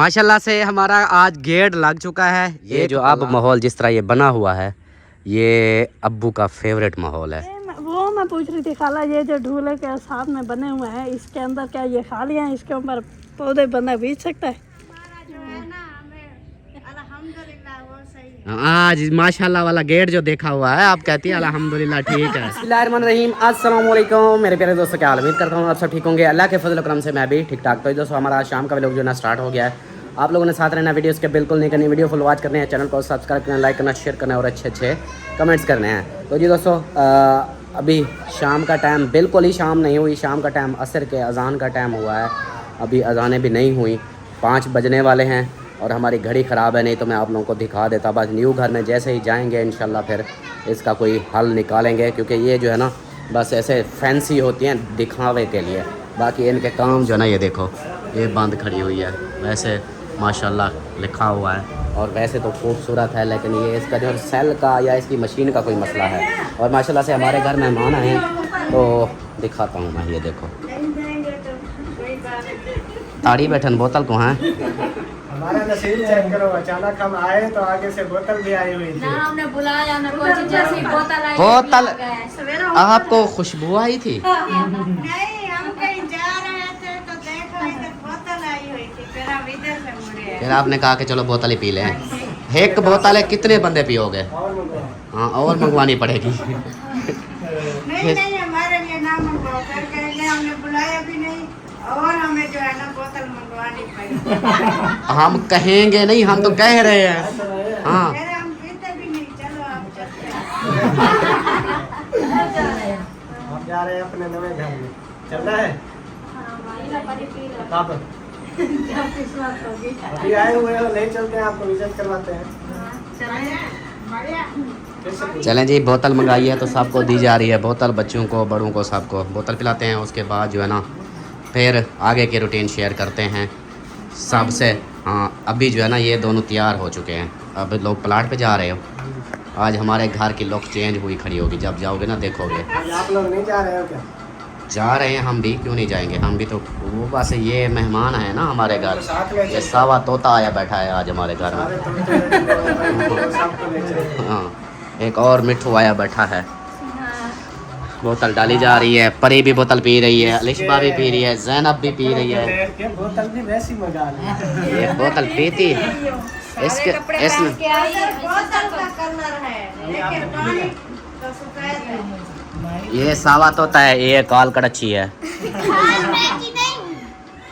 माशाल्लाह से हमारा आज गेट लग चुका है। ये जो अब माहौल जिस तरह ये बना हुआ है, ये अब्बू का फेवरेट माहौल है। वो मैं पूछ रही थी खाला, ये जो ढूले के साथ में बने हुए हैं, इसके अंदर क्या ये खाली हैं? इसके ऊपर पौधे बंदा बीज सकता है? आज माशाल्लाह वाला गेट जो देखा हुआ है, आप कहती है अल्हम्दुलिल्लाह ठीक है। बिस्मिल्लाहिर्रहमानिर्रहीम, अस्सलाम वालेकुम मेरे प्यारे दोस्तों, क्या हाल? उम्मीद करता हूँ आप सब ठीक होंगे। अल्लाह के फजल करम से मैं भी ठीक ठाक। तो दोस्तों हमारा शाम का व्लॉग जो ना स्टार्ट हो गया है। आप लोगों ने साथ रहना, वीडियोस के बिल्कुल नहीं करनी, वीडियो फुल वॉच करने हैं, चैनल को सब्सक्राइब करना, लाइक करना, शेयर करना और अच्छे कमेंट्स करने हैं। तो जी दोस्तों अभी शाम का टाइम, बिल्कुल ही शाम नहीं हुई, शाम का टाइम असर के अजान का टाइम हुआ है। अभी अजानें भी नहीं हुई, 5 बजने वाले हैं और हमारी घड़ी ख़राब है। नहीं तो मैं आप लोगों को दिखा देता। बस न्यू घर में जैसे ही जाएंगे इंशाल्लाह फिर इसका कोई हल निकालेंगे, क्योंकि ये जो है ना बस ऐसे फैंसी होती हैं दिखावे के लिए। बाकी इनके काम जो है ना, ये देखो ये बंद खड़ी हुई है, वैसे माशाल्लाह लिखा हुआ है और वैसे तो खूबसूरत है, लेकिन ये इसका जो सेल का या इसकी मशीन का कोई मसला है। और माशाल्लाह से हमारे घर मेहमान आए हैं तो दिखाता हूँ मैं। ये देखो ताड़ी बैठन बोतल को हैं। हमारा नसीब चेक करो, अचानक हम आए तो आगे से बोतल भी आई हुई थी। ना हमने बुलाया ना कुछ, जैसे बोतल आई बोतल सवेरा आपको खुशबू आई थी? नहीं, हम कहीं जा रहे थे तो देखो इधर बोतल आई हुई थी, फिर हम इधर से मुड़े। फिर आपने कहा कि चलो बोतल ही पी लें। एक बोतल है, कितने बंदे पियोगे? और मंगवाओ। हाँ, और मंगवानी पड़ेगी। नहीं नहीं, हमारे लिए ना मंगवाओ, फिर कहेंगे हमने बुलाया भी नहीं और हमें जो है ना बोतल मंगवानी पड़ी। हम कहेंगे नहीं, हम तो कह रहे हैं। हाँ फिर हम पीते भी नहीं, चलो आप चलते हैं। हम जा रहे हैं अपने नए घर में, चलना है कब? अभी आए हुए हो, नहीं चलते हैं, आपको विजिट करवाते हैं। चलें जी, बोतल मंगाई है तो सबको दी जा रही है बोतल, बच्चों को, बड़ों को, सबको बोतल पिलाते हैं। उसके बाद जो है ना फिर आगे की रूटीन शेयर करते हैं सबसे। हाँ, अभी जो है ना ये दोनों तैयार हो चुके हैं, अब लोग प्लाट पे जा रहे हो। आज हमारे घर की लुक चेंज हुई खड़ी होगी, जब जाओगे ना देखोगे। आप लोग नहीं जा रहे हो क्या? जा रहे हैं हम भी, क्यों नहीं जाएंगे? हम भी तो वो बस ये मेहमान है ना हमारे घर। साथ में ये सावा तोता आया बैठा है आज हमारे घर में। सारे तो सबको ले चले। हाँ, एक और मिठू आया बैठा है। बोतल डाली जा रही है, परी भी बोतल पी रही है, अलिशबा भी पी रही है, जैनब भी पी रही है। ये बोतल भी वैसी मंगा ली। ये बोतल पीती इसके इसमें बोतल का कलर है, लेकिन पानी तो सफेद है। ये सावा तोता है, ये काल कड़छी है,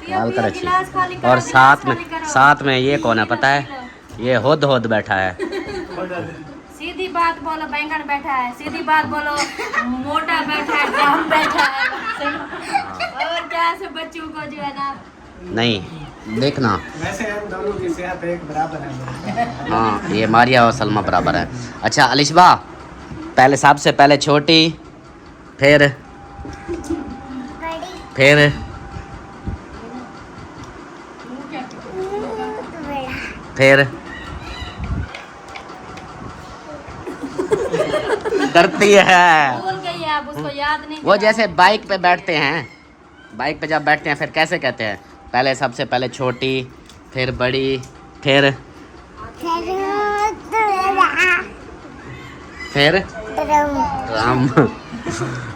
काल कड़छी। और साथ में ये कौन है पता है? ये हुद हुद बैठा है। सीधी बात बोलो, बैंगन बैठा है। सीधी बात बोलो, मोटा बैठा है, जाम बैठा है। और क्या से बच्चों को जो है ना, नहीं देखना, वैसे हम दोनों की सेहत एक बराबर है। हाँ ये मारिया और सलमा बराबर है। अच्छा अलिशबा, पहले सबसे पहले छोटी, फिर डरती है। भूल गई है, आप उसको याद नहीं। वो जैसे बाइक पे बैठते हैं, बाइक पे जब बैठते हैं फिर कैसे कहते हैं? पहले सबसे पहले छोटी, फिर बड़ी, फिर राम।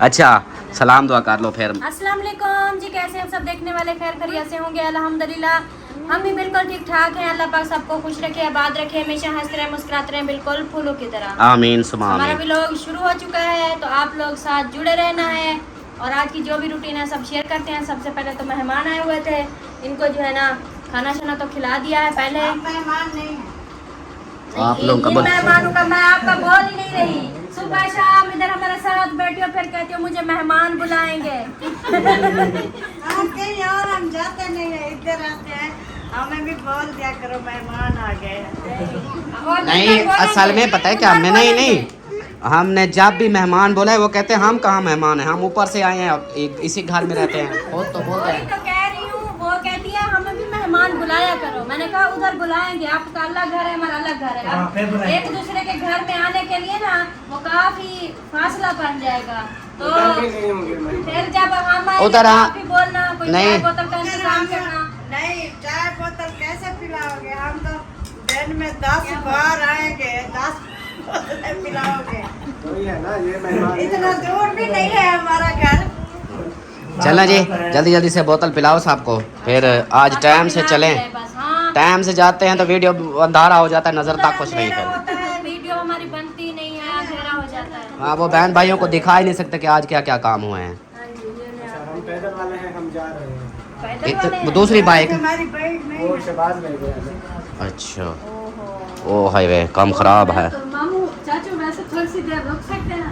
अच्छा सलाम दुआ कर लो फिर। अस्सलाम वालेकुम जी, कैसे हम सब देखने वाले? खैर खैरियत से होंगे अल्हम्दुलिल्लाह। हम भी बिल्कुल ठीक ठाक हैं। अल्लाह पाक सबको खुश रखे, आबाद रखे, हमेशा हंसते रहे, मुस्कुराते रहे, बिल्कुल फूलों की तरह। आमीन सुमा हमारा आमीन। भी लोग शुरू हो चुका है, तो आप लोग साथ जुड़े रहना है। और आज की जो भी रूटीन है सब शेयर करते हैं। सबसे पहले तो मेहमान आए हुए थे, इनको जो है ना खाना शाना तो खिला दिया है पहले। आप मेहमान नहीं हैं। आप लोग इन मेहमानों का मैं आपका बोल ही नहीं रही। सुबह शाम इधर हमारे साथ बैठी हो, फिर कहती हो मुझे मेहमान बुलाएंगे। हम कहीं और हम जाते नहीं है, इधर आते हैं। हमें भी बोल दिया करो मेहमान आ गए हैं। नहीं, असल में पता है क्या, मैं नहीं हमने जब भी मेहमान बोला है वो कहते हैं हम कहाँ मेहमान हैं, हम ऊपर से आए हैं, इसी घर में रहते हैं। वो तो बोलते वही हैं। तो कह रही हूँ, वो कहती है हमें भी मेहमान बुलाया करो। मैंने कहा उधर बुलाएंगे, आपका अलग घर है, हमारा अलग घर है। हाँ, फिर बुलाएंगे। एक दूसरे के घर में आने के लिए ना वो काफी फासला बन जाएगा। तो उधर भी नहीं होंगे मेहमान। फिर जब हम आएंगे उधर तो हाँ। आप भी बोलना, कोई नहीं। चाय बोतल का इंतजाम करना। नहीं 4 बोतल कैसे पिलाओगे? हम तो दिन में 10 बार आएंगे, 10 बोतलें पिलाओगे। वही है ना, ये मेहमान इतना दूर भी नहीं है हमारा घर। चलना जी, जल्दी जल्दी से बोतल पिलाओ सबको, फिर आज टाइम से चलें। बस हाँ, टाइम से जाते हैं तो वीडियो अंधारा हो जाता है, नजर तक कुछ नहीं अंधेरा कर। होता है, वीडियो हमारी बनती नहीं है, अंधेरा हो जाता है। हाँ, वो बहन भाइयों को दिखा ही नहीं सकते कि आज क्या क्या काम हुए हैं। हाँ जी, ये ले अच्छा, आओ। हम पैदल वाले हैं, हम जा रहे हैं। पैदल वाले हैं? दूसरी बाइक। हमारी बाइक नहीं वो है। शहबाज ले गया है। अच्छा, ओहो। ओ हाईवे कम खराब है। तो मामू चाचू वैसे थोड़ी सी देर रुक सकते हैं?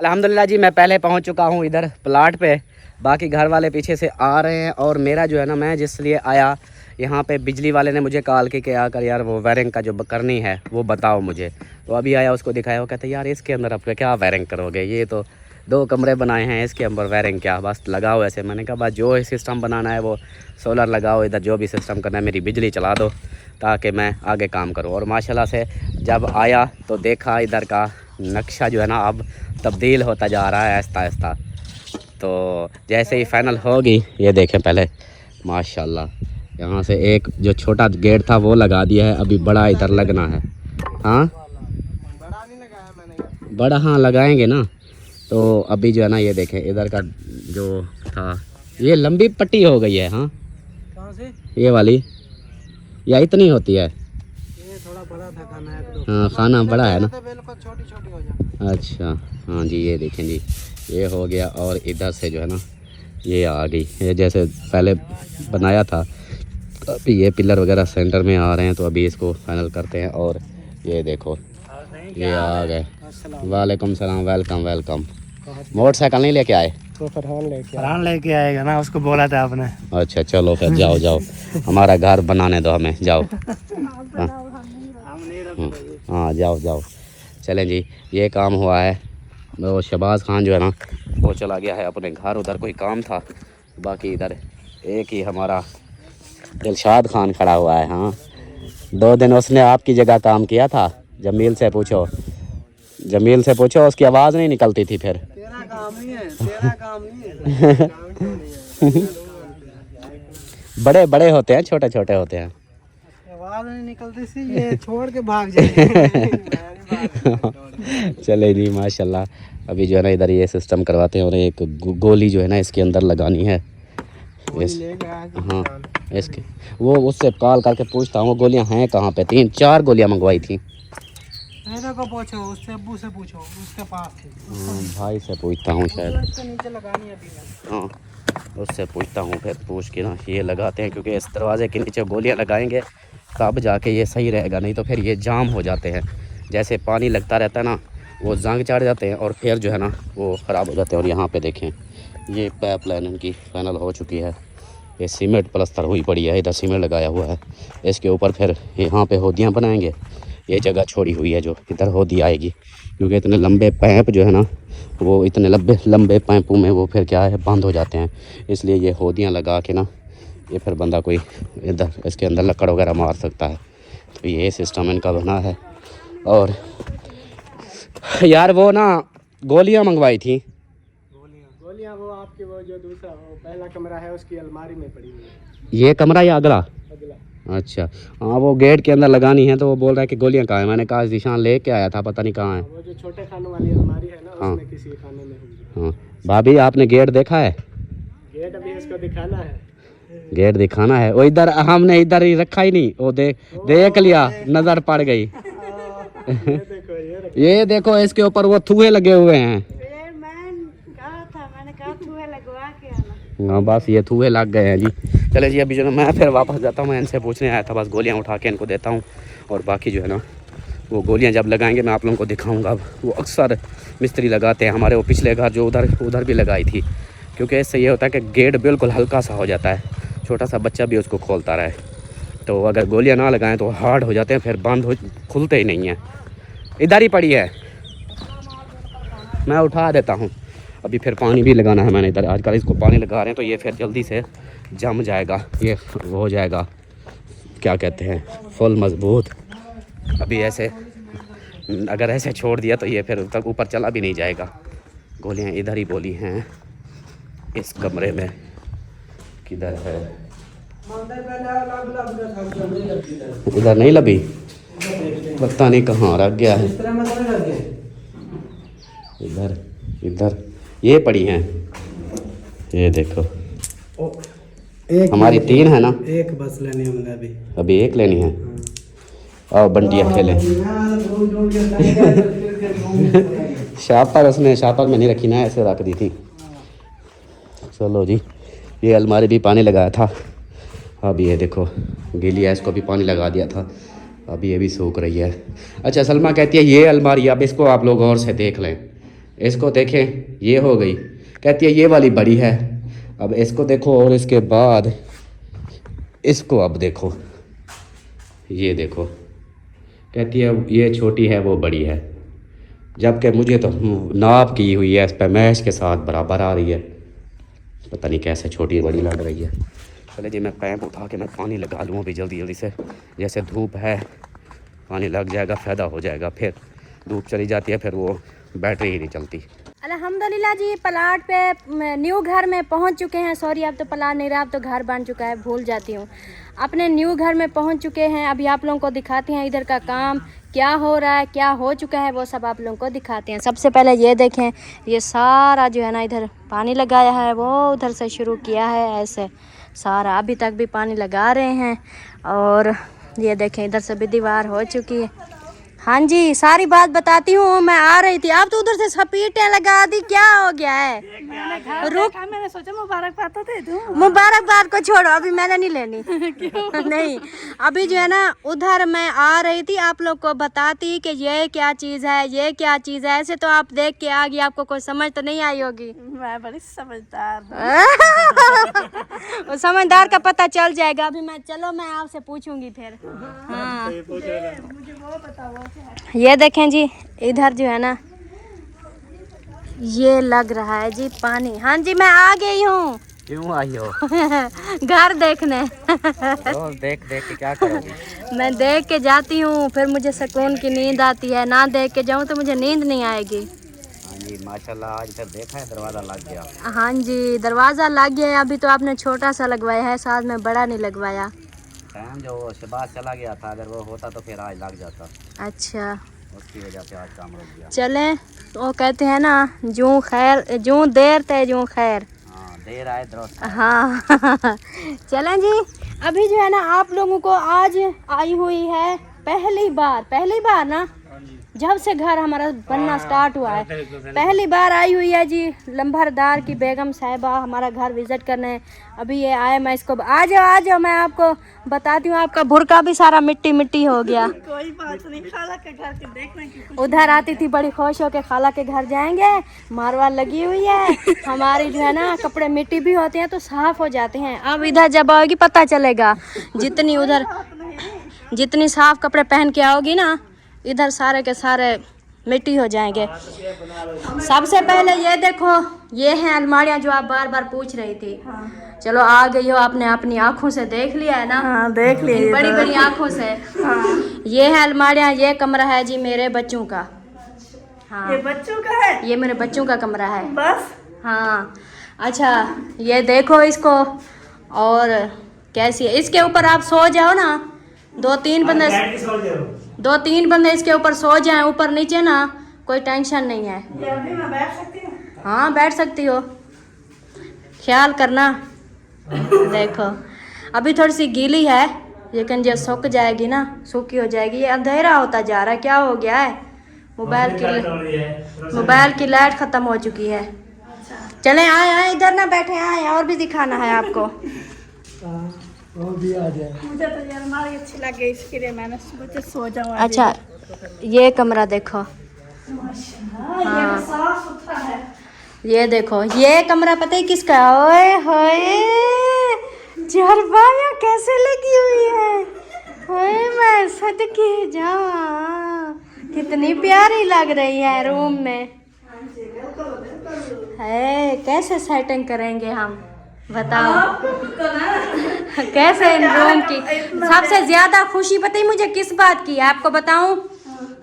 अल्हम्दुलिल्लाह जी, मैं पहले पहुंच चुका हूं इधर प्लाट पे, बाकी घर वाले पीछे से आ रहे हैं। और मेरा जो है ना, मैं जिस लिए आया यहाँ पे, बिजली वाले ने मुझे कॉल की कि आकर यार वो वायरिंग का जो करनी है वो बताओ मुझे। तो अभी आया, उसको दिखाया, वो कहते यार इसके अंदर आप क्या वायरिंग करोगे, ये तो 2 कमरे बनाए हैं, इसके अंदर वायरिंग क्या, बस लगाओ ऐसे। मैंने कहा बस जो सिस्टम बनाना है वो सोलर लगाओ, इधर जो भी सिस्टम करना है मेरी बिजली चला दो ताकि मैं आगे काम करूँ। और माशाल्लाह से जब आया तो देखा इधर का नक्शा जो है ना अब तब्दील होता जा रहा है आहिस्ता आहिस्ता। तो जैसे ही फाइनल होगी, ये देखें पहले माशाल्लाह, यहाँ से एक जो छोटा गेट था वो लगा दिया है, अभी बड़ा इधर लगना है। हाँ बड़ा नहीं लगाया मैंने। बड़ा, हाँ लगाएंगे ना। तो अभी जो है ना, ये देखें इधर का जो था, ये लंबी पट्टी हो गई है। हाँ, कहाँ से? ये वाली या इतनी होती है? ये थोड़ा बड़ा था खाना है तो। हाँ, खाना बड़ा है ना। बिल्कुल छोटी छोटी हो जाए। अच्छा, हाँ जी, ये देखें जी, ये हो गया। और इधर से जो है ना, ये आ गई, ये जैसे पहले बनाया था। अभी ये पिलर वगैरह सेंटर में आ रहे हैं, तो अभी इसको फाइनल करते हैं। और ये देखो, ये आ गए। वालेकुम सलाम, वेलकम वेलकम। मोटरसाइकिल नहीं लेके आए? तो फरहान लेके आएगा ना, उसको बोला था आपने। अच्छा चलो फिर, जाओ जाओ, हमारा घर बनाने दो हमें, जाओ। हाँ जाओ जाओ, चलें जी। ये काम हुआ है। वो शहबाज खान जो है ना, वो चला गया है अपने घर, उधर कोई काम था। बाकी इधर एक ही हमारा दिलशाद खान खड़ा हुआ है। हाँ, 2 दिन उसने आपकी जगह काम किया था। जमील से पूछो, जमील से पूछो, उसकी आवाज़ नहीं निकलती थी फिर। तेरा काम नहीं है, तेरा काम नहीं है। बड़े बड़े होते हैं, छोटे छोटे होते हैं। आवाज नहीं निकलती सी, ये छोड़ के भाग जाए। चले जी माशाल्लाह। अभी जो है ना, इधर ये सिस्टम करवाते हैं। और एक गोली जो है ना इसके अंदर लगानी है। हाँ, इसके वो उससे कॉल करके पूछता हूँ वो गोलियाँ हैं कहाँ पे। 3-4 गोलियाँ मंगवाई थी। को पूछो, उससे अब्बू से पूछो, उसके पास थी। भाई से पूछता हूँ शायद। उसके नीचे लगानी है अभी। हाँ, उससे पूछता हूँ, फिर पूछ के ना ये लगाते हैं, क्योंकि इस दरवाजे के नीचे गोलियाँ लगाएंगे तब जाके ये सही रहेगा, नहीं तो फिर ये जाम हो जाते हैं। जैसे पानी लगता रहता है ना, वो जंग चढ़ जाते हैं और फिर जो है ना वो ख़राब हो जाते हैं। और यहाँ पे देखें, ये पाइप लाइन इनकी फाइनल हो चुकी है। ये सीमेंट प्लस्तर हुई पड़ी है, इधर सीमेंट लगाया हुआ है। इसके ऊपर फिर यहाँ पे होदियाँ बनाएंगे। ये जगह छोड़ी हुई है जो इधर होदी आएगी, क्योंकि इतने लंबे पाइप जो है ना, वो इतने लंबे पाइपों में वो फिर क्या है बंद हो जाते हैं। इसलिए ये होदियाँ लगा के ना, ये फिर बंदा कोई इधर इसके अंदर लकड़ वगैरह मार सकता है। तो ये सिस्टम इनका बना है। और यार वो ना गोलियां मंगवाई थी। गोलियां वो आपकी, वो जो दूसरा वो पहला कमरा है उसकी अलमारी में पड़ी हुई है। ये कमरा या अगला? अगला। अच्छा, हाँ, वो गेट के अंदर लगानी है। तो वो बोल रहा है कि गोलियां कहाँ हैं। मैंने कहा निशान लेके आया था, पता नहीं कहाँ है। वो जो छोटे खानों वाली अलमारी है ना, हाँ। उसमें किसी खाने में होगी। हाँ भाभी, आपने गेट देखा है? गेट अभी इसको दिखाना है। गेट दिखाना है। वो इधर हमने इधर ही रखा ही नहीं। वो देख लिया, नज़र पड़ गई। ये देखो, इसके ऊपर वो थूहे लगे हुए हैं। मैंने कहा थूहे लगवा के आना। हाँ, बस ये थूहे लग गए हैं जी। चले जी, अभी जो है मैं फिर वापस जाता हूँ। मैं इनसे पूछने आया था, बस गोलियाँ उठा के इनको देता हूँ। और बाकी जो है ना, वो गोलियाँ जब लगाएंगे मैं आप लोगों को दिखाऊंगा। वो अक्सर मिस्त्री लगाते हैं। हमारे वो पिछले घर जो उधर भी लगाई थी, क्योंकि इससे ये होता है कि गेट बिल्कुल हल्का सा हो जाता है, छोटा सा बच्चा भी उसको खोलता रहे। तो अगर गोलियाँ ना लगाएं तो हार्ड हो जाते हैं, फिर खुलते ही नहीं हैं। इधर ही पड़ी है, मैं उठा देता हूँ। अभी फिर पानी भी लगाना है मैंने इधर। आजकल इसको पानी लगा रहे हैं तो ये फिर जल्दी से जम जाएगा, ये हो जाएगा क्या कहते हैं फुल मजबूत। अभी ऐसे अगर ऐसे छोड़ दिया तो ये फिर तक ऊपर चला भी नहीं जाएगा। गोलियाँ इधर ही बोली हैं इस कमरे में किधर है? इधर नहीं लगी, पता नहीं कहाँ रख गया है। इधर इधर ये पड़ी हैं, ये देखो। हमारी 3 है ना, एक बस लेनी है हमने अभी एक लेनी है। और बंटिया खेले शापर, उसने शापर में नहीं रखी ना, ऐसे रख दी थी। चलो जी, ये अलमारी भी पानी लगाया था, अब ये देखो गीली है, इसको भी पानी लगा दिया था, अब ये भी सूख रही है। अच्छा, सलमा कहती है ये अलमारी, अब इसको आप लोग और से देख लें, इसको देखें, ये हो गई। कहती है ये वाली बड़ी है, अब इसको देखो, और इसके बाद इसको अब देखो, ये देखो, कहती है ये छोटी है वो बड़ी है, जबकि मुझे तो नाप की हुई है इस पर, मैश के साथ बराबर आ रही है। पता नहीं कैसे छोटी बड़ी लग रही है। चले जी, मैं पैप उठा के मैं पानी लगा लूँ अभी जल्दी जल्दी से, जैसे धूप है पानी लग जाएगा, फ़ायदा हो जाएगा। फिर धूप चली जाती है, फिर वो बैटरी ही नहीं चलती। अल्हम्दुलिल्लाह जी, प्लाट पे न्यू घर में पहुंच चुके हैं। सॉरी, अब तो प्लाट नहीं रहा, अब तो घर बन चुका है, भूल जाती हूँ। अपने न्यू घर में पहुंच चुके हैं। अभी आप लोगों को दिखाते हैं इधर का काम क्या हो रहा है, क्या हो चुका है, वो सब आप लोगों को दिखाते हैं। सबसे पहले ये देखें, ये सारा जो है ना इधर पानी लगाया है, वो उधर से शुरू किया है, ऐसे सारा अभी तक भी पानी लगा रहे हैं। और ये देखें इधर से भी दीवार हो चुकी है। हाँ जी, सारी बात बताती हूँ। मैं आ रही थी, अब तो उधर से सपीटें लगा दी, क्या हो गया है? रुक, मैंने सोचा मुबारकबाद तो दे दूं। मुबारकबाद को छोड़ो, अभी मैंने नहीं लेनी। नहीं, अभी जो है ना उधर मैं आ रही थी, आप लोग को बताती कि ये क्या चीज़ है, ये क्या चीज़ है। ऐसे तो आप देख के आ गई, आपको कोई समझ तो नहीं आई होगी। मैं बड़ी समझदार वो समझदार का पता चल जाएगा। अभी चलो मैं आपसे पूछूंगी फिर। हाँ, मुझे वो बताओ। ये देखें जी, इधर जो है ना ये लग रहा है जी पानी। हाँ जी, मैं आ गई हूँ। क्यों आई हो? घर देखने। रोज देख देख के क्या करोगी? मैं देख के जाती हूँ, फिर मुझे सुकून की नींद आती है। ना देख के जाऊँ तो मुझे नींद नहीं आएगी। हाँ जी, माशाल्लाह, आज तक देखा है दरवाज़ा लग गया। हाँ जी, दरवाज़ा लग गया है। अभी तो आपने छोटा सा लगवाया है, साथ में बड़ा नहीं लगवाया। टाइम जो शहबाज चला गया था, अगर वो होता तो फिर आज लग जाता, अच्छा, उसकी वजह से आज काम रुक गया। चलें, वो कहते हैं ना, जूं खैर जूं देर ते जूं खैर। हाँ, देर आए दुरुस्त। हाँ। चलें जी, अभी जो है ना आप लोगों को आज आई हुई है पहली बार ना, जब से घर हमारा बनना स्टार्ट हुआ है, पहली बार आई हुई है जी लंबरदार की बेगम साहिबा हमारा घर विजिट करने। अभी ये आए, मैं इसको आ जाओ मैं आपको बताती हूँ। आपका बुरका भी सारा मिट्टी मिट्टी हो गया। कोई बात नहीं, खाला के घर के देखने की उधर आती थी बड़ी खुश होके, खाला के घर जाएंगे, मारवाल लगी हुई है हमारी, जो है ना कपड़े मिट्टी भी होते हैं तो साफ हो जाते हैं। अब इधर जब आओगी पता चलेगा, जितनी साफ कपड़े पहन के आओगी ना, इधर सारे के सारे मिट्टी हो जाएंगे। सबसे पहले ये देखो, ये हैं अलमारियाँ जो आप बार बार पूछ रही थी। चलो आ गई हो, आपने अपनी आँखों से देख लिया है ना। हाँ, देख लिया बड़ी बड़ी आँखों से। हाँ। ये है अलमारियाँ, ये कमरा है जी मेरे बच्चों का। हाँ, ये बच्चों का है, ये मेरे बच्चों का कमरा है। बस। हाँ, अच्छा, ये देखो इसको, और कैसी है, इसके ऊपर आप सो जाओ ना, 2-3 बंदे इसके ऊपर सो जाएं, ऊपर नीचे ना, कोई टेंशन नहीं है। ये अभी मैं बैठ सकती हूँ? हाँ, बैठ सकती हो, ख्याल करना। देखो अभी थोड़ी सी गीली है, लेकिन जब सूख जाएगी ना, सूखी हो जाएगी। ये अंधेरा होता जा रहा है, क्या हो गया है? मोबाइल की लाइट ख़त्म हो चुकी है। चलें, आए इधर ना बैठे, आए और भी दिखाना है आपको। वो भी आ जाए। मुझे तो ये अलमारी अच्छी लग गई, इसके लिए मैंने सोचा सो जाऊँ। अच्छा, ये कमरा देखो, हाँ, ये साफ सुथरा है। ये देखो, ये कमरा पता है किसका? ओए होए, चरपाया कैसे लगी हुई है, ओए मैं सदके जाऊं, कितनी प्यारी लग रही है रूम में। है, कैसे सेटिंग करेंगे हम, बताओ कैसे इन रूम की। सबसे ज्यादा खुशी पता है मुझे किस बात की है, आपको बताऊं?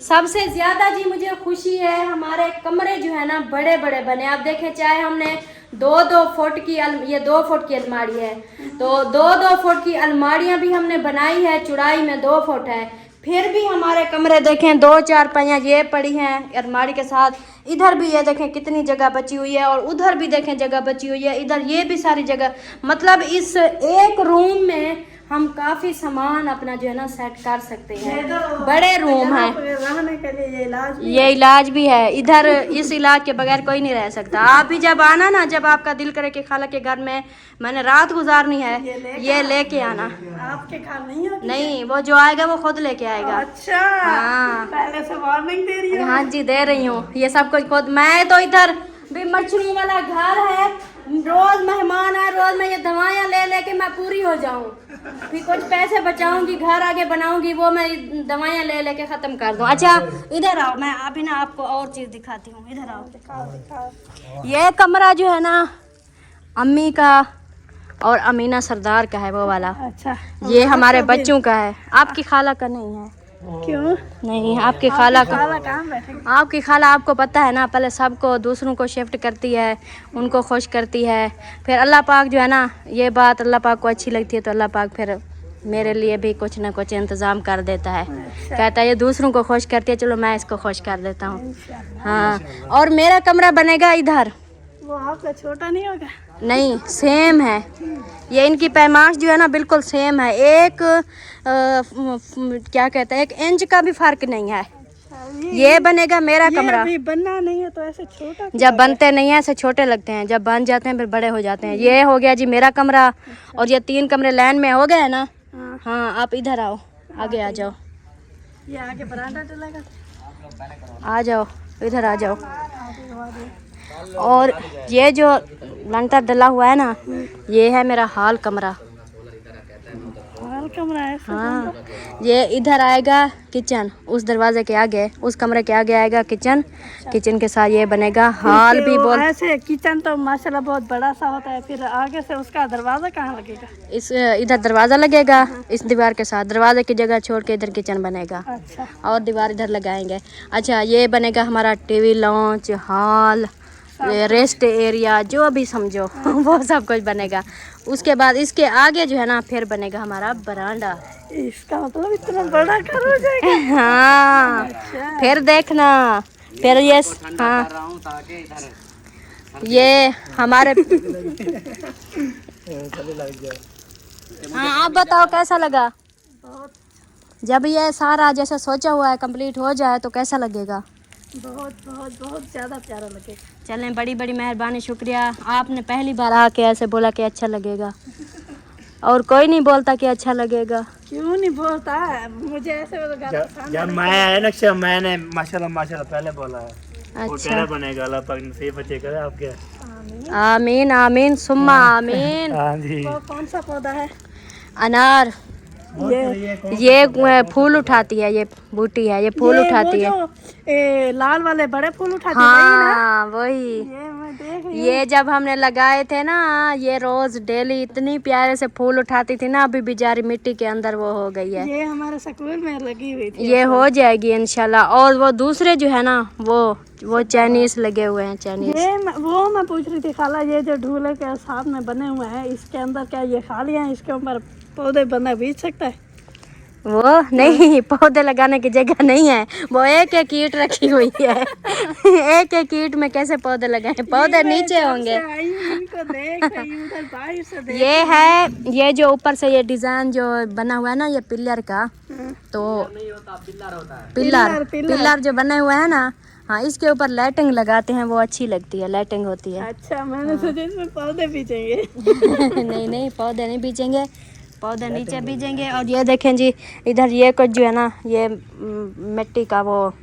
सबसे ज्यादा जी मुझे खुशी है हमारे कमरे जो है ना बड़े बड़े बने। आप देखें, चाहे हमने 2-2 फुट की ये 2 फुट की अलमारी है, तो 2-2 फुट की अलमारियां भी हमने बनाई है, चौड़ाई में 2 फुट है। फिर भी हमारे कमरे देखें 2-4 पहियाँ ये पड़ी हैं अलमारी के साथ, इधर भी ये देखें कितनी जगह बची हुई है, और उधर भी देखें जगह बची हुई है, इधर ये भी सारी जगह, मतलब इस एक रूम में हम काफ़ी सामान अपना जो है ना सेट कर सकते हैं। बड़े रूम हैं, रहने के लिए ये इलाज भी है इधर, इस इलाज के बगैर कोई नहीं रह सकता। आप भी जब आना ना, जब आपका दिल करे कि खाला के घर में मैंने रात गुजारनी है, ये लेके आना। आपके घर नहीं होगी? नहीं, वो जो आएगा वो खुद लेके आएगा। अच्छा, हाँ पहले से वार्निंग दे रही हो? हाँ जी दे रही हूँ, ये सब कुछ खुद। मैं तो इधर भी मछलियों वाला घर है, रोज मेहमान है, रोज मैं ये दवाइयाँ ले लेके मैं पूरी हो जाऊँ, फिर कुछ पैसे बचाऊंगी, घर आगे बनाऊंगी, वो मैं दवाइयाँ ले लेके ख़त्म कर दूँ। अच्छा इधर आओ, मैं अभी ना आपको और चीज़ दिखाती हूँ, इधर आओ। दिखाओ। ये कमरा जो है ना अम्मी का और अमीना सरदार का है, वो वाला। अच्छा, ये हमारे बच्चों का है, आपकी खाला का नहीं है। क्यों नहीं, आपकी खाला का। कहाँ बैठेंगे? आपकी खाला आपको पता है ना, पहले सबको दूसरों को शिफ्ट करती है, उनको खुश करती है, फिर अल्लाह पाक जो है ना, ये बात अल्लाह पाक को अच्छी लगती है तो अल्लाह पाक फिर मेरे लिए भी कुछ ना कुछ इंतज़ाम कर देता है। कहता है ये दूसरों को खुश करती है, चलो मैं इसको खुश कर देता हूँ। हाँ, और मेरा कमरा बनेगा इधर। वो आपका छोटा नहीं होगा? नहीं, सेम है, ये इनकी पैमाश जो है ना बिल्कुल सेम है, एक क्या कहते हैं 1 इंच का भी फर्क नहीं है। ये बनेगा मेरा कमरा। अभी बनना नहीं है तो ऐसे छोटा? जब बनते नहीं है ऐसे छोटे लगते हैं, जब बन जाते हैं फिर बड़े हो जाते हैं। ये हो गया जी मेरा कमरा, और ये 3 कमरे लाइन में हो गए ना। हाँ, आप इधर आओ, आगे आ जाओ, ये आगे बरामदा डलेगा? आ जाओ, इधर आ जाओ। और ये जो लंटर डला हुआ है ना, ये है मेरा हॉल कमरा। हॉल कमरा है? हाँ, ये इधर आएगा किचन, उस दरवाजे के आगे, उस कमरे के आगे आएगा किचन, किचन के साथ ये बनेगा हॉल भी। बोल ऐसे किचन तो माशाल्लाह बहुत बड़ा सा होता है, फिर आगे से उसका दरवाजा कहाँ लगेगा? इस इधर दरवाज़ा लगेगा, इस दीवार के साथ, दरवाजे की जगह छोड़ के इधर किचन बनेगा। अच्छा, और दीवार इधर लगाएंगे। अच्छा, ये बनेगा हमारा TV launch, hall, rest area, जो भी समझो वो सब कुछ बनेगा। उसके बाद इसके आगे जो है ना फिर बनेगा हमारा बरांडा। इसका मतलब इतना बड़ा घर हो जाएगा? हाँ, फिर देखना, फिर ये हाँ, ये हमारे हाँ, आप बताओ कैसा लगा? जब ये सारा जैसा सोचा हुआ है कंप्लीट हो जाए तो कैसा लगेगा? बहुत बहुत बहुत ज़्यादा प्यारा लगेगा। चलें, बड़ी बड़ी मेहरबानी, शुक्रिया। आपने पहली बार आके ऐसे बोला कि अच्छा लगेगा, और कोई नहीं बोलता कि अच्छा लगेगा। क्यों नहीं बोलता है? मुझे ऐसे जब मैं आया ना, मैंने माशाल्लाह माशाल्लाह पहले बोला है। वो अच्छा, तेरा बनेगा, अल्लाह पाक नसीब अच्छे करे आपके। आमीन आमीन सुम्मा आमीन। हाँ जी। वो कौन सा पौधा है? अनार, ये फूल उठाती है, ये बूटी है, ये फूल उठाती है। लाल वाले बड़े फूल उठाती है, वही ना? हाँ वही। ये मैं देख रही ये जब हमने लगाए थे ना, ये रोज डेली इतनी प्यारे से फूल उठाती थी ना, अभी बेचारी मिट्टी के अंदर वो हो गई है। ये हमारे स्कूल में लगी हुई थी। ये हो जाएगी इंशाल्लाह। और वो दूसरे जो है ना, वो चाइनीज लगे हुए हैं, चाइनीज। वो मैं पूछ रही थी खाला, ये जो ढूले के साथ में बने हुए हैं, इसके अंदर क्या ये खाली हैं? इसके ऊपर पौधे बंदा बीज सकता है? वो नहीं, पौधे लगाने की जगह नहीं है, वो एक एक ईंट रखी हुई है। एक एक ईंट में कैसे पौधे लगाए? पौधे नीचे होंगे। ये है, ये जो ऊपर से ये डिजाइन जो बना हुआ है ना, ये पिलर का, तो पिलर जो बने हुए हैं ना, हाँ, इसके ऊपर लाइटिंग लगाते हैं, वो अच्छी लगती है, लाइटिंग होती है। अच्छा, मैंने सोचा इसमें पौधे बीजेंगे। नहीं नहीं, पौधे नहीं बीजेंगे, पौधे नीचे बीजेंगे। और ये देखें जी, इधर ये कुछ जो है ना, ये मिट्टी का वो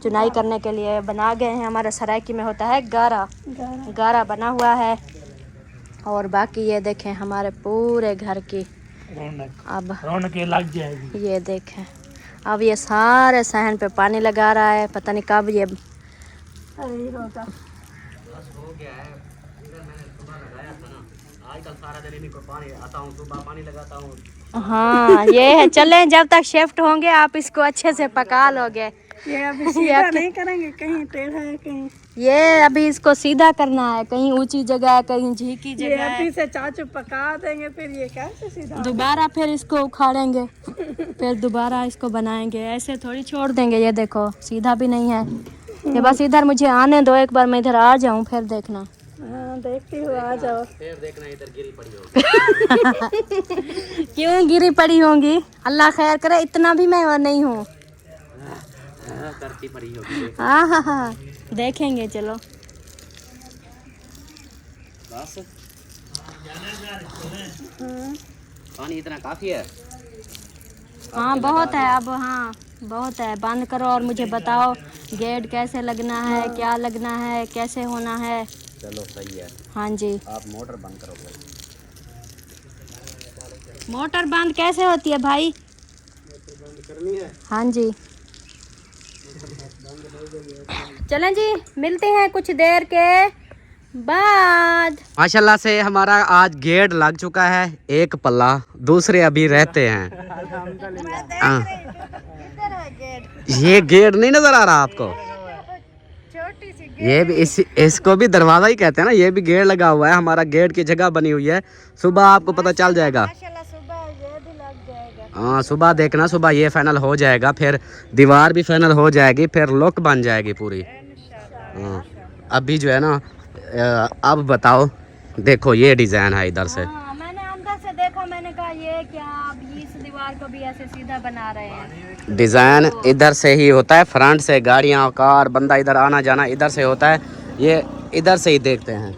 चुनाई करने के लिए बना गए हैं। हमारे सरायकी में होता है गारा बना हुआ है। और बाकी ये देखें हमारे पूरे घर की अब रौनक लग जाएगी। ये देखें, अब ये सारे सहन पे पानी लगा रहा है, पता नहीं कब ये होगा। हाँ, ये है। चलें, जब तक शिफ्ट होंगे आप इसको अच्छे से पका लोगे। ये अभी सीधा नहीं करेंगे, कहीं टेढ़ा है कहीं। ये अभी इसको सीधा करना है, कहीं ऊंची जगह है, कहीं झीकी ये जगह है। अभी से चाचू पका देंगे, फिर ये कैसे सीधा। दोबारा फिर इसको उखाड़ेंगे, फिर दोबारा इसको बनाएंगे। ऐसे थोड़ी छोड़ देंगे। ये देखो सीधा भी नहीं है ये। बस इधर मुझे आने दो, एक बार मैं इधर आ जाऊं फिर देखना। हाँ देखती हूँ, आ जाओ। फिर देखना इधर गिरी पड़ी होगी। क्यों गिरी पड़ी होंगी? अल्लाह खैर करे, इतना भी मैं वो नहीं हूँ। करती पड़ी होगी। हाँ हाँ हाँ देखेंगे, चलो। बस पानी इतना काफी है। हाँ बहुत है अब, हाँ बहुत है। बंद करो और मुझे बताओ गेट कैसे लगना है, क्या लगना है, कैसे होना है। चलो सही है। हाँ जी। आप मोटर बंद करो भाई। मोटर बंद कैसे होती है भाई? बंद करनी है। हाँ जी। चलें जी, मिलते हैं कुछ देर के बाद। माशाल्लाह से हमारा आज गेट लग चुका है, एक पल्ला, दूसरे अभी रहते हैं। हाँ। ये गेट नहीं नजर आ रहा आपको? छोटी सी ये भी इसको भी दरवाजा ही कहते हैं ना। ये भी गेट लगा हुआ है, हमारा गेट की जगह बनी हुई है। सुबह आपको पता चल जाएगा। माशाल्लाह सुबह ये भी लग जाएगा। हाँ सुबह देखना, सुबह ये फाइनल हो जाएगा, फिर दीवार भी फाइनल हो जाएगी, फिर लुक बन जाएगी पूरी। हाँ अभी जो है ना, अब बताओ, देखो ये डिजाइन है इधर से। हाँ, मैंने अंदर से देखा, मैंने कहा ये क्या, अब इस दीवार को भी ऐसे सीधा बना रहे हैं। डिजाइन इधर से ही होता है, फ्रंट से गाड़ियाँ कार बंदा इधर आना जाना इधर से होता है। ये इधर से ही देखते हैं,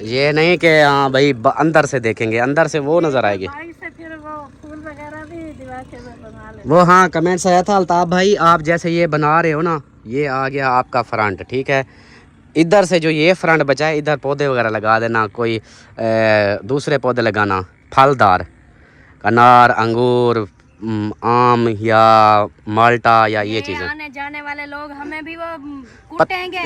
ये नहीं कि हाँ भाई अंदर से देखेंगे, अंदर से वो नजर आएगी। बाइक से फिर वो फूल वगैरह भी दीवार के ऊपर बना ले। वो हाँ कमेंट्स आया था अल्ताफ भाई, आप जैसे ये बना रहे हो ना, ये आ गया आपका फ्रंट, ठीक है। इधर से जो ये फ्रंट बचा है, इधर पौधे वगैरह लगा देना, कोई दूसरे पौधे लगाना फलदार, अनार, अंगूर, आम या माल्टा या ये चीज़ें। आने जाने वाले लोग हमें भी वो कूटेंगे,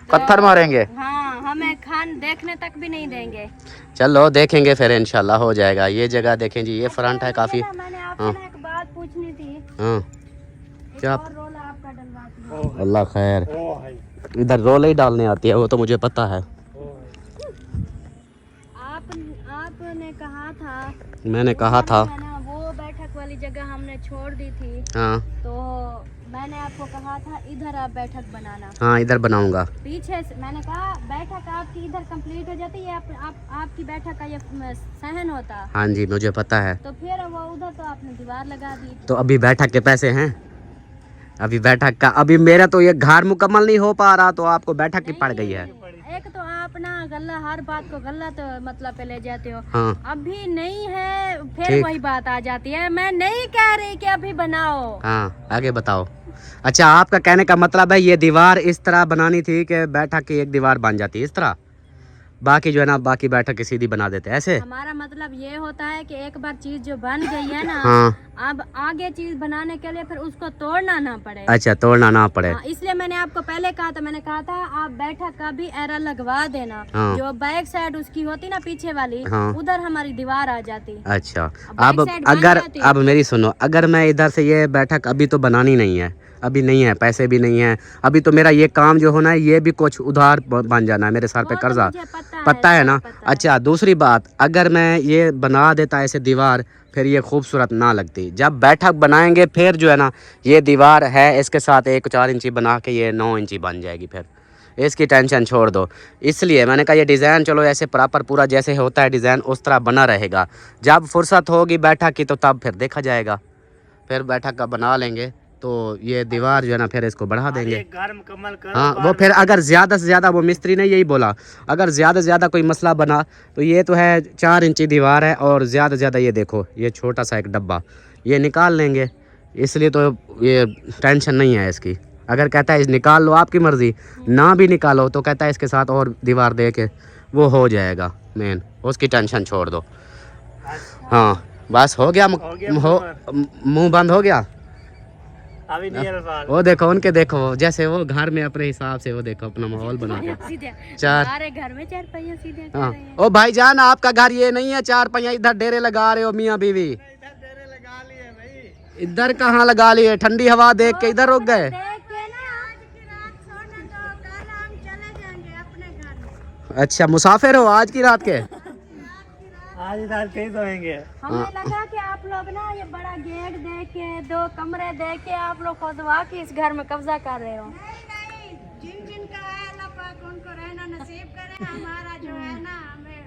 पत्थर मारेंगे। हाँ हमें खान देखने तक भी नहीं देंगे। चलो देखेंगे फिर इंशाल्लाह हो जाएगा। ये जगह देखें जी, ये फ्रंट है काफ़ी। मैंने आपसे ना एक बात पूछनी थी। हाँ क्या? और रोल आपका डलवाती हूँ। अल्लाह खैर, ओ भाई, इधर रोल ही डालने आती है, वो तो मुझे पता है। आपने कहा था, मैंने कहा था है ना, वो बैठक वाली जगह हमने छोड़ दी थी, हाँ तो मैंने आपको कहा था इधर आप बैठक बनाना। हाँ इधर बनाऊंगा। पीछे से मैंने कहा बैठक आपकी इधर कंप्लीट हो जाती है, आपकी बैठक का ये सहन होता। हाँ जी मुझे पता है। तो फिर वो उधर तो आपने दीवार लगा दी। तो अभी बैठक के पैसे हैं, अभी बैठक का, अभी मेरा तो ये घर मुकम्मल नहीं हो पा रहा, तो आपको बैठक की पड़ गई है। एक तो आप ना गला, हर बात को गलत मतलब पे ले जाते हो। हाँ अभी नहीं है, फिर ठीक। वही बात आ जाती है। मैं नहीं कह रही कि अभी बनाओ। हाँ आगे बताओ। अच्छा आपका कहने का मतलब है ये दीवार इस तरह बनानी थी कि बैठक की एक दीवार बन जाती है इस तरह, बाकी जो है ना बाकी बैठक की सीधी बना देते हैं ऐसे। हमारा मतलब ये होता है कि एक बार चीज जो बन गई है ना, हाँ अब आगे चीज बनाने के लिए फिर उसको तोड़ना ना पड़े। अच्छा तोड़ना ना पड़े। हाँ, इसलिए मैंने आपको पहले कहा था, मैंने कहा था आप बैठक का भी एरा लगवा देना। हाँ। जो बैक साइड उसकी होती ना पीछे वाली, हाँ। उधर हमारी दीवार आ जाती। अच्छा बैक अब साइड बन अगर जाती। अब मेरी सुनो, अगर मैं इधर से ये बैठक अभी तो बनानी नहीं है, अभी नहीं है, पैसे भी नहीं है, अभी तो मेरा ये काम जो होना है ये भी कुछ उधार बन जाना है, मेरे सर पे वो तो कर्जा। मुझे पता है ना? पता है। अच्छा दूसरी बात, अगर मैं ये बना देता ऐसे दीवार, फिर ये खूबसूरत ना लगती। जब बैठक बनाएंगे फिर जो है ना, ये दीवार है इसके साथ 1 4 इंची बना के ये 9 इंची बन जाएगी, फिर इसकी टेंशन छोड़ दो। इसलिए मैंने कहा ये डिज़ाइन चलो ऐसे प्रॉपर पूरा जैसे होता है डिज़ाइन उस तरह बना रहेगा। जब फुर्सत होगी बैठक की तो तब फिर देखा जाएगा, फिर बैठक का बना लेंगे, तो ये दीवार जो है ना फिर इसको बढ़ा देंगे। घर मुकम्मल करो। हाँ वो फिर अगर ज़्यादा से ज़्यादा, वो मिस्त्री ने यही बोला, अगर ज़्यादा से ज़्यादा कोई मसला बना तो ये तो है 4 इंची दीवार है, और ज़्यादा से ज़्यादा ये देखो ये छोटा सा एक डब्बा ये निकाल लेंगे, इसलिए तो ये टेंशन नहीं है इसकी। अगर कहता है निकाल लो आपकी मर्ज़ी, ना भी निकालो तो कहता है इसके साथ और दीवार दे के वो हो जाएगा मेन, उसकी टेंशन छोड़ दो। हाँ बस हो गया, मुँह बंद हो गया। अभी नहीं है। वो देखो उनके, देखो जैसे वो घर में अपने हिसाब से वो देखो अपना माहौल बना के सीधे चार। हमारे घर में 4 पहिया सीधे कर हाँ रहे हैं। ओ भाईजान आपका घर ये नहीं है 4 पहिया इधर डेरे लगा रहे हो मियाँ बीवी। इधर डेरे लगा लिए भाई। इधर कहाँ लगा लिए, ठंडी हवा देख के इधर रुक गए। देख के ना आज की रात सोने दो, कल हम चले जाएंगे अपने घर। अच्छा मुसाफिर हो आज की रात के। आज रात कहीं सोएंगे। हमें लगा कि आप लोग ना ये बड़ा गेट देख के, 2 कमरे देख के आप लोग खुदवा के इस घर में कब्जा कर रहे हो। नहीं, जिन जिन का है अल्लाह पाक उनको रहना नसीब करे। हमारा जो है ना, हमें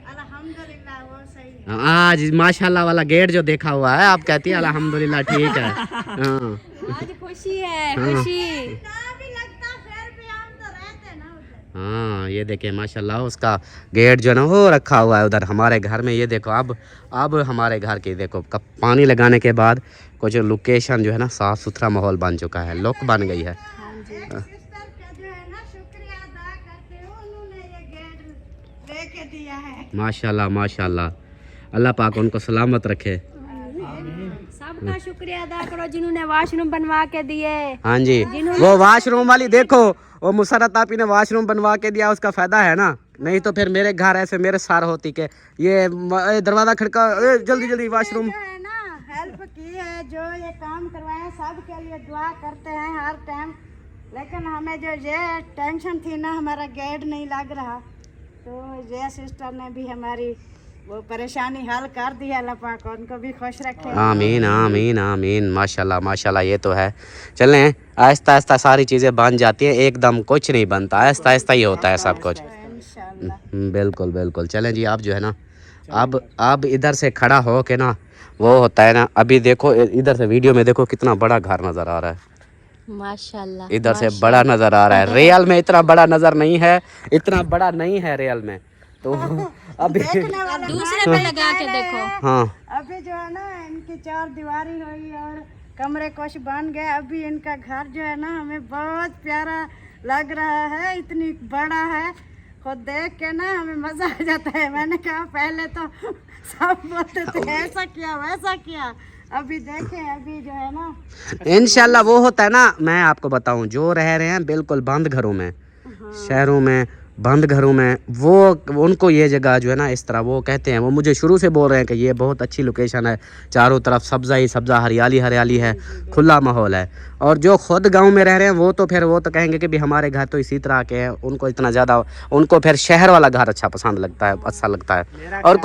अल्हम्दुलिल्लाह वो सही है। आज माशाल्लाह वाला गेट जो देखा हुआ है, आप कहती है अल्हम्दुलिल्लाह ठीक है। हाँ आज खुशी है, खुशी। ना भी लगता फिर भी हम तो रहते ना उधर। हाँ ये देखिए माशाल्लाह उसका गेट जो है ना वो रखा हुआ है उधर हमारे घर में। ये देखो अब हमारे घर की देखो कब पानी लगाने के बाद कुछ लोकेशन जो है ना साफ सुथरा माहौल बन चुका है, लुक बन गई है। सिस्टर का जो है ना शुक्रिया अदा करते हो, उन्होंने ये गेट लेके दिया है। माशाल्लाह माशाल्लाह, अल्लाह पाक उनको सलामत रखे। सबका शुक्रिया अदा करो जिन्होंने वॉशरूम बनवा के दिए। हाँ जी, वो वॉशरूम वाली देखो, वो मुसरत आपी ने वॉशरूम बनवा के दिया, उसका फायदा है ना। नहीं तो फिर मेरे घर ऐसे मेरे सार होती के ये दरवाजा खड़का, जल्दी जल्दी वॉशरूम। जो है ना हेल्प की है, जो ये काम करवाए सबके लिए दुआ करते हैं हर टाइम। लेकिन हमें जो ये टेंशन थी ना, हमारा गेट नहीं लग रहा, तो ये सिस्टर ने भी हमारी वो परेशानी हल कर दी है। अल्लाह पाक उनको भी खुश रखे। आमीन आमीन आमीन। माशाल्लाह माशाल्लाह, ये तो है। चलें आहिस्ता आहिस्ता सारी चीज़ें बन जाती हैं, एकदम कुछ नहीं बनता, आहिस्ता आहिस्ता ही होता है सब कुछ। इंशाल्लाह। बिल्कुल बिल्कुल। चलें जी, आप जो है ना अब इधर से खड़ा हो के ना वो होता है ना, अभी देखो इधर से वीडियो में देखो कितना बड़ा घर नज़र आ रहा है, माशाल्लाह। इधर से बड़ा नज़र आ रहा है। रियल में इतना बड़ा नज़र नहीं है, इतना बड़ा नहीं है रियल में। तो अभी दूसरे पे लगा के देखो। हाँ अभी जो है ना इनकी 4 दीवारी हुई और कमरे कुछ बन गए। अभी इनका घर जो है ना हमें बहुत प्यारा लग रहा है, इतनी बड़ा है, खुद देख के ना हमें मजा आ जाता है। मैंने कहा पहले तो सब बोलते थे ऐसा किया वैसा किया, अभी देखें अभी जो है ना इंशाल्लाह वो होता है ना। मैं आपको बताऊं, जो रह रहे हैं बिल्कुल बंद घरों में, शहरों में बंद घरों में, वो उनको ये जगह जो है ना इस तरह वो कहते हैं, वो मुझे शुरू से बोल रहे हैं कि ये बहुत अच्छी लोकेशन है, चारों तरफ सब्ज़ा ही सब्ज़ा, हरियाली हरियाली है, खुला माहौल है। और जो खुद गांव में रह रहे हैं वो तो फिर वो तो कहेंगे कि भी हमारे घर तो इसी तरह के हैं, उनको इतना ज़्यादा, उनको फिर शहर वाला घर अच्छा पसंद लगता है, अच्छा लगता है। और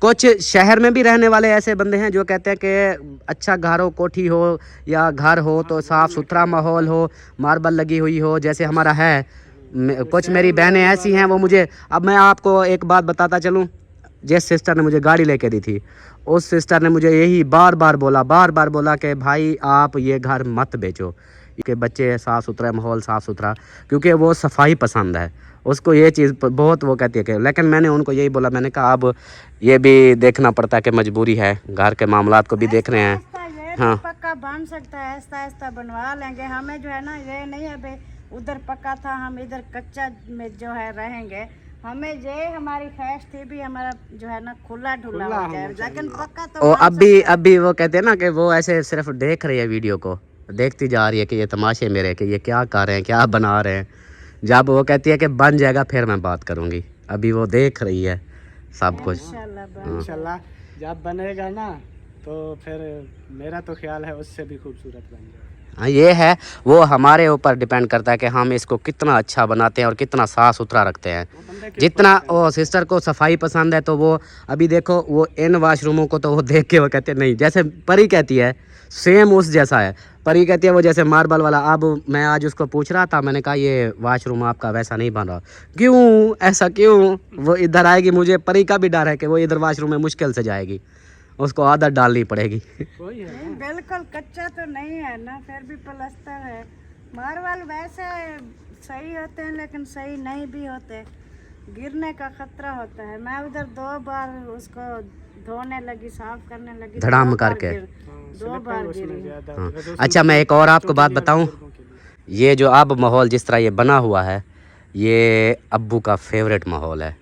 कुछ शहर में भी रहने वाले ऐसे बंदे हैं जो कहते हैं कि अच्छा घर हो, कोठी हो या घर हो तो साफ़ सुथरा माहौल हो, मार्बल लगी हुई हो, जैसे हमारा है। कुछ मेरी बहनें ऐसी हैं, वो मुझे, अब मैं आपको एक बात बताता चलूं, जिस सिस्टर ने मुझे गाड़ी लेके दी थी, उस सिस्टर ने मुझे यही बार बार बोला कि भाई आप ये घर मत बेचो, कि बच्चे साफ़ सुथरा माहौल साफ़ सुथरा, क्योंकि वो सफाई पसंद है, उसको ये चीज़ बहुत वो कहती है कि। लेकिन मैंने उनको यही बोला, मैंने कहा अब ये भी देखना पड़ता है कि मजबूरी है, घर के मामलात को भी देख रहे हैं। हाँ पक्का बन सकता है, आहिस्ता आहिस्ता बनवा लेंगे। हमें जो है ना ये नहीं है भाई उधर पक्का था हम इधर कच्चा में जो है रहेंगे। हमें ये हमारी ख्वाहिश थी भी हमारा जो है ना खुला ढुला हो जाए, लेकिन पक्का तो अभी वो कहते हैं ना कि वो ऐसे सिर्फ देख रही है, वीडियो को देखती जा रही है कि ये तमाशे मेरे, कि ये क्या कर रहे हैं, क्या बना रहे हैं। जब वो कहती है कि बन जाएगा फिर मैं बात करूँगी, अभी वो देख रही है सब कुछ। इंशाल्लाह जब बनेगा ना तो फिर मेरा तो ख्याल है उससे भी खूबसूरत बन जाएगा। हाँ ये है, वो हमारे ऊपर डिपेंड करता है कि हम इसको कितना अच्छा बनाते हैं और कितना साफ़ सुथरा रखते हैं। जितना वो सिस्टर को सफाई पसंद है तो वो अभी देखो वो इन वाशरूमों को तो वो देख के वो कहते हैं नहीं, जैसे परी कहती है सेम उस जैसा है। परी कहती है वो जैसे मार्बल वाला। अब मैं आज उसको पूछ रहा था, मैंने कहा ये वाशरूम आपका वैसा नहीं बन रहा, क्यों ऐसा क्यों? वो इधर आएगी, मुझे परी का भी डर है कि वो इधर वाशरूम में मुश्किल से जाएगी, उसको आदत डालनी पड़ेगी। नहीं बिल्कुल कच्चा तो नहीं है ना, फिर भी प्लास्टर है। मार्बल वैसे सही होते हैं लेकिन सही नहीं भी होते, गिरने का खतरा होता है। मैं उधर 2 बार उसको धोने लगी, साफ करने लगी, धड़ाम करके 2 बार गिरी। हाँ। अच्छा मैं एक और आपको बात बताऊं, ये जो अब माहौल जिस तरह ये बना हुआ है, ये अब्बू का फेवरेट माहौल है।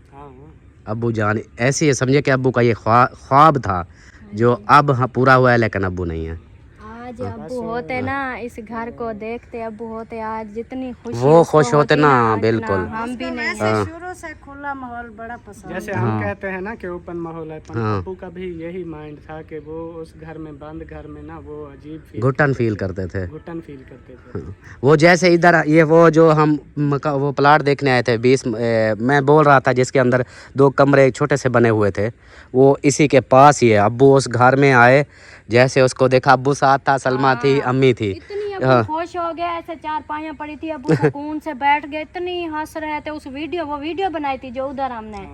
अब्बू जान ऐसी है, समझे कि अब्बू का ये ख्वाब था जो अब पूरा हुआ है, लेकिन अब्बू नहीं है। आज आज अब्बू होते ना इस घर को देखते, अब्बू होते आज जितनी खुशी वो उसको खुश होते होती ना, इतना बिल्कुल। हम भी नहीं वैसे शुरू से खुला माहौल बड़ा पसंद जैसे हम कहते हैं ना कि ओपन माहौल है, पर हाँ। अब्बू का भी यही माइंड था कि वो उस घर में, बंद घर में ना, वो अजीब फील, घुटन फील करते थे। घुटन फील करते थे। वो जैसे इधर ये वो जो हम वो प्लाट देखने आए थे 20 मैं बोल रहा था जिसके अंदर 2 कमरे छोटे से बने हुए थे, वो इसी के पास ही है। अब्बू उस घर में आए, जैसे उसको देखा, अब्बू साथ था, सलमा थी, अम्मी थी। इतनी अब्बू खुश हो गया, ऐसे 4 पाइयां पड़ी थी, अब्बू सुकून से बैठ गए, इतनी हंस रहे थे। उस वो वीडियो बनाई थी जो उधर हमने,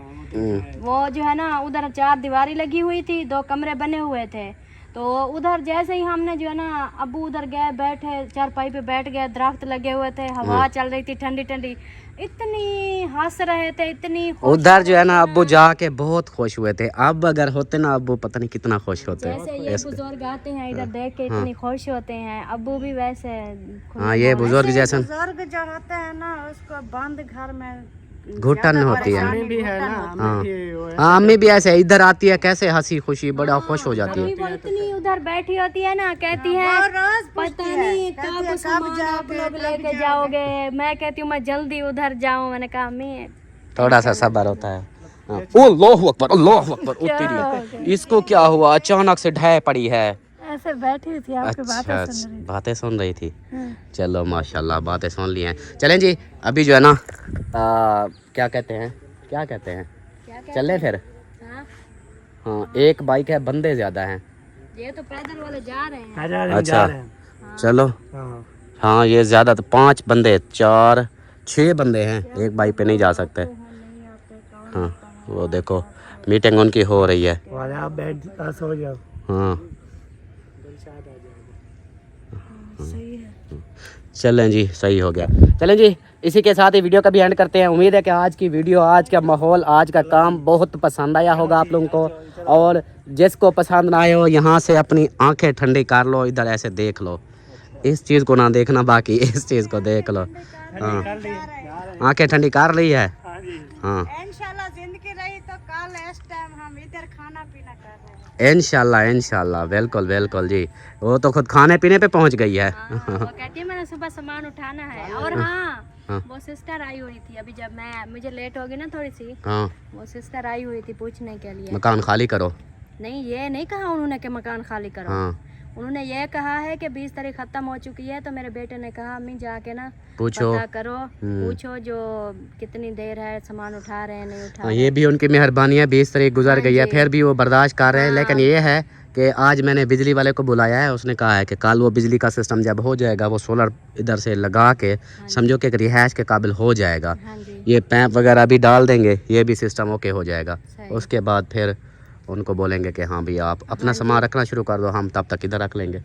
वो जो है ना उधर 4 दीवारी लगी हुई थी, 2 कमरे बने हुए थे। तो उधर जैसे ही हमने जो है ना अब्बू उधर गए, बैठे 4 पाई पे बैठ गए, दरख्त लगे हुए थे, हवा चल रही थी ठंडी ठंडी, इतनी हंस रहे थे, इतनी खुश उधर जो है ना अब्बू जाके बहुत खुश हुए थे। अब अगर होते ना अब्बू, पता नहीं कितना खुश होते। जैसे ये बुजुर्ग आते हैं इधर देख के इतनी खुश होते हैं, अब्बू भी वैसे खुश हाँ, ये बुजुर्ग जैसा बुजुर्ग जो होते हैं ना उसको बंद घर में घुटन होती है। अम्मी भी है ना, अम्मी भी वो है। हाँ, अम्मी भी ऐसे इधर आती है, कैसे हंसी खुशी बड़ा खुश हो जाती है। अम्मी वो इतनी उधर बैठी होती है ना, कहती है रोज पता नहीं कब सामान आप लोग लेके जाओगे। मैं कहती हूँ मैं जल्दी उधर जाऊँ। मैंने कहा अम्मी थोड़ा सा सब्र होता है। हाँ। अल्लाहु अकबर, अल्लाहु अकबर। उतरी इसको क्या हुआ, अचानक से ढह पड़ी है। ऐसे बैठी हुई थी, आपकी अच्छा, बातें सुन रही थी। चलो माशाल्लाह, बातें सुन ली हैं। चलें जी, अभी जो है ना क्या कहते हैं चलें फिर। हाँ, एक बाइक है, बंदे ज़्यादा हैं। ये तो पैदल वाले जा रहे हैं। अच्छा चलो। हाँ, ये ज़्यादा तो 5 बंदे, 4 6 बंदे हैं, एक बाइक पे नहीं जा सकते। हाँ, वो देखो मीटिंग उनकी हो रही है। आप बैठ सो जाओ। हाँ, चलें जी, सही हो गया। चलें जी, इसी के साथ ही वीडियो का भी एंड करते हैं। उम्मीद है कि आज की वीडियो, आज का माहौल, आज का काम बहुत पसंद आया होगा आप लोगों को। और जिसको पसंद ना आए हो, यहाँ से अपनी आंखें ठंडी कर लो, इधर ऐसे देख लो। इस चीज़ को ना देखना, बाकी इस चीज़ को देख लो। हाँ, आंखें ठंडी कर रही है। हाँ, इंशाल्लाह जिंदगी रही तो कल इस टाइम हम इधर खाना पीना कर रहे हैं। इंशाल्लाह बिल्कुल बिल्कुल जी। वो तो खुद खाने पीने पे पहुंच गई है। वो कहती है मैंने सुबह सामान उठाना है। और हाँ, वो सिस्टर आई हुई थी अभी, जब मुझे लेट होगी ना थोड़ी सी, हाँ, वो सिस्टर आई हुई थी पूछने के लिए। मकान खाली करो। नहीं, ये नहीं कहा उन्होंने कि मकान खाली करो। हाँ, उन्होंने ये कहा है कि 20 तारीख खत्म हो चुकी है। तो मेरे बेटे ने कहा अम्मी जाके ना पूछो, पता करो, पूछो जो कितनी देर है, सामान उठा रहे हैं नहीं उठा ये भी उनकी मेहरबानी है। 20 तारीख गुजर गई है, फिर भी वो बर्दाश्त कर रहे हैं। लेकिन ये है कि आज मैंने बिजली वाले को बुलाया है, उसने कहा है कि कल वो बिजली का सिस्टम जब हो जाएगा, वो सोलर इधर से लगा के समझो कि एक रिहाइश के काबिल हो जाएगा। हाँ जी, ये पैप वगैरह भी डाल देंगे, ये भी सिस्टम ओके हो जाएगा। सही। उसके बाद फिर उनको बोलेंगे कि हाँ भैया आप अपना सामान रखना शुरू कर दो, हम तब तक इधर रख लेंगे।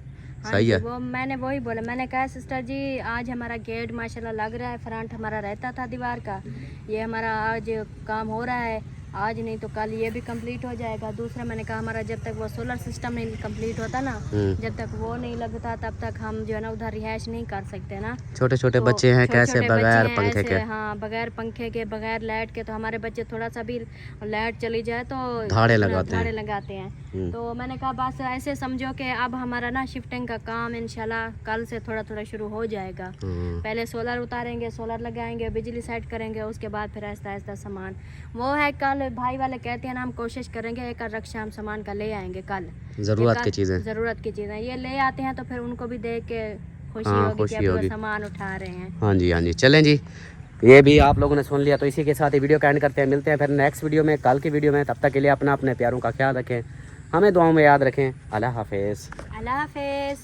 सही है। वो मैंने वही बोला, मैंने कहा सिस्टर जी आज हमारा गेट माशाल्लाह लग रहा है, फ्रंट हमारा रहता था दीवार का, ये हमारा आज काम हो रहा है, आज नहीं तो कल ये भी कंप्लीट हो जाएगा। दूसरा मैंने कहा हमारा जब तक वो सोलर सिस्टम नहीं कंप्लीट होता ना, जब तक वो नहीं लगता तब तक हम जो है ना उधर रिहाइश नहीं कर सकते ना। छोटे छोटे तो बच्चे हैं, कैसे छोटे-छोटे बगैर बच्चे हैं पंखे ऐसे, के। हाँ, बगैर पंखे के, बगैर लाइट के, तो हमारे बच्चे थोड़ा सा भी लाइट चली जाए तो धाड़े लगाते हैं। तो मैंने कहा बस ऐसे समझो कि अब हमारा ना शिफ्टिंग का काम इंशाल्लाह कल से थोड़ा थोड़ा शुरू हो जाएगा। पहले सोलर उतारेंगे, सोलर लगाएंगे, बिजली सेट करेंगे, उसके बाद फिर आहिस्ता आहिस्ता सामान वो है। कल भाई वाले कहते हैं ना हम कोशिश करेंगे एक रक्षा हम सामान का ले आएंगे कल, ज़रूरत की चीज़ें ये ले आते हैं तो फिर उनको भी देख के खुशी हाँ, होगी खुशी कि अब होगी। वो सामान उठा रहे हैं। हाँ जी, चलें जी, ये भी आप लोगों ने सुन लिया। तो इसी के साथ ही वीडियो का एंड करते हैं। मिलते हैं फिर नेक्स्ट वीडियो में, कल की वीडियो में। तब तक के लिए अपने प्यारों का ख्याल रखें, हमें दुआओं में याद रखें। अल्लाह हाफिज़। अल्लाह हाफिज़।